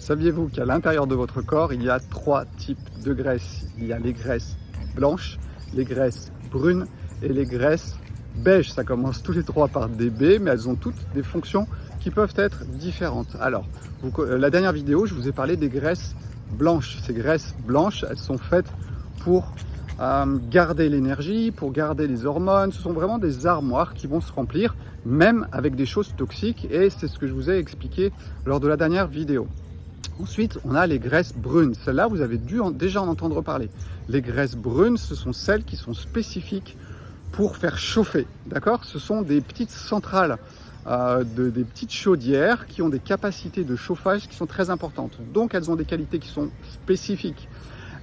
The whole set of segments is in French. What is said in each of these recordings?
Saviez-vous qu'à l'intérieur de votre corps, il y a 3 types de graisses? Il y a les graisses blanches, les graisses brunes et les graisses beiges. Ça commence tous les 3 par des B, mais elles ont toutes des fonctions qui peuvent être différentes. Alors, la dernière vidéo, je vous ai parlé des graisses blanches. Ces graisses blanches, elles sont faites pour garder l'énergie, pour garder les hormones. Ce sont vraiment des armoires qui vont se remplir, même avec des choses toxiques, et c'est ce que je vous ai expliqué lors de la dernière vidéo. Ensuite, on a les graisses brunes. Celles-là, vous avez dû déjà en entendre parler. Les graisses brunes, ce sont celles qui sont spécifiques pour faire chauffer. D'accord? Ce sont des petites centrales, des petites chaudières qui ont des capacités de chauffage qui sont très importantes. Donc, elles ont des qualités qui sont spécifiques.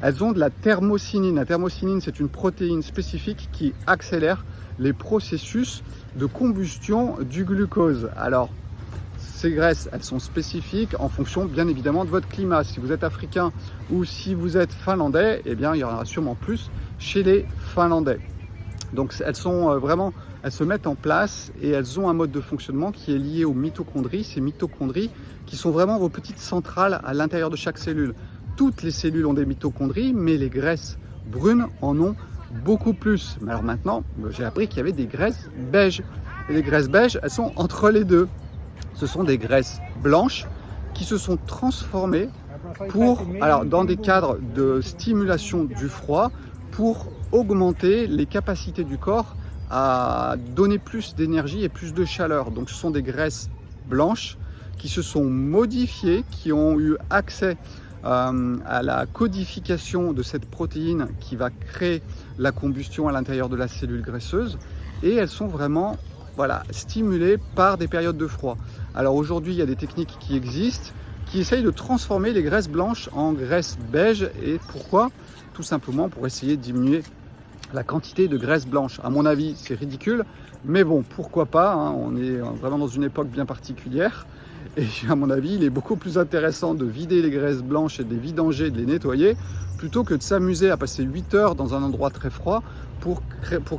Elles ont de la thermocinine. La thermocinine, c'est une protéine spécifique qui accélère les processus de combustion du glucose. Alors, ces graisses, elles sont spécifiques en fonction, bien évidemment, de votre climat. Si vous êtes africain ou si vous êtes finlandais, eh bien, il y en aura sûrement plus chez les Finlandais. Donc, elles sont elles se mettent en place et elles ont un mode de fonctionnement qui est lié aux mitochondries. Ces mitochondries qui sont vraiment vos petites centrales à l'intérieur de chaque cellule. Toutes les cellules ont des mitochondries, mais les graisses brunes en ont beaucoup plus. Mais alors maintenant, j'ai appris qu'il y avait des graisses beiges. Et les graisses beiges, elles sont entre les deux. Ce sont des graisses blanches qui se sont transformées dans des cadres de stimulation du froid pour augmenter les capacités du corps à donner plus d'énergie et plus de chaleur. Donc ce sont des graisses blanches qui se sont modifiées, qui ont eu accès à la codification de cette protéine qui va créer la combustion à l'intérieur de la cellule graisseuse, et elles sont vraiment stimulées par des périodes de froid. Alors aujourd'hui, il y a des techniques qui existent qui essayent de transformer les graisses blanches en graisses beiges. Et pourquoi? Tout simplement pour essayer de diminuer la quantité de graisse blanche. À mon avis, c'est ridicule, mais bon, pourquoi pas, hein, on est vraiment dans une époque bien particulière. Et à mon avis, il est beaucoup plus intéressant de vider les graisses blanches et de les vidanger, de les nettoyer, plutôt que de s'amuser à passer 8 heures dans un endroit très froid pour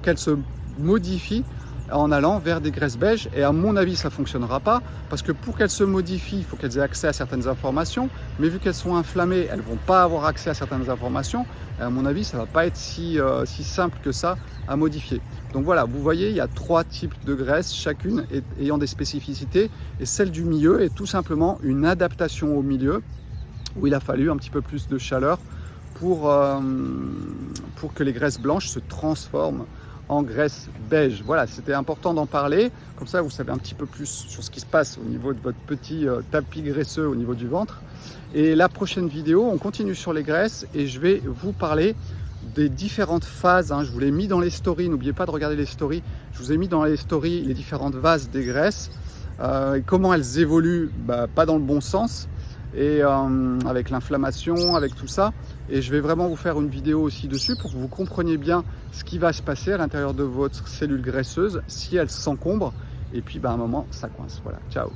qu'elles se modifient en allant vers des graisses beiges. Et à mon avis, ça ne fonctionnera pas, parce que pour qu'elles se modifient, il faut qu'elles aient accès à certaines informations, mais vu qu'elles sont inflammées, elles ne vont pas avoir accès à certaines informations. Et à mon avis, ça ne va pas être si simple que ça à modifier. Donc voilà, vous voyez, il y a 3 types de graisses, chacune ayant des spécificités, et celle du milieu est tout simplement une adaptation au milieu, où il a fallu un petit peu plus de chaleur pour que les graisses blanches se transforment en graisse beige. Voilà, c'était important d'en parler, comme ça vous savez un petit peu plus sur ce qui se passe au niveau de votre petit tapis graisseux au niveau du ventre. Et la prochaine vidéo, on continue sur les graisses et je vais vous parler des différentes phases. Je vous l'ai mis dans les stories, n'oubliez pas de regarder les stories. Je vous ai mis dans les stories les différentes phases des graisses, et comment elles évoluent, pas dans le bon sens, et avec l'inflammation, avec tout ça. Et je vais vraiment vous faire une vidéo aussi dessus pour que vous compreniez bien ce qui va se passer à l'intérieur de votre cellule graisseuse si elle s'encombre. Et puis à un moment, ça coince. Voilà, ciao.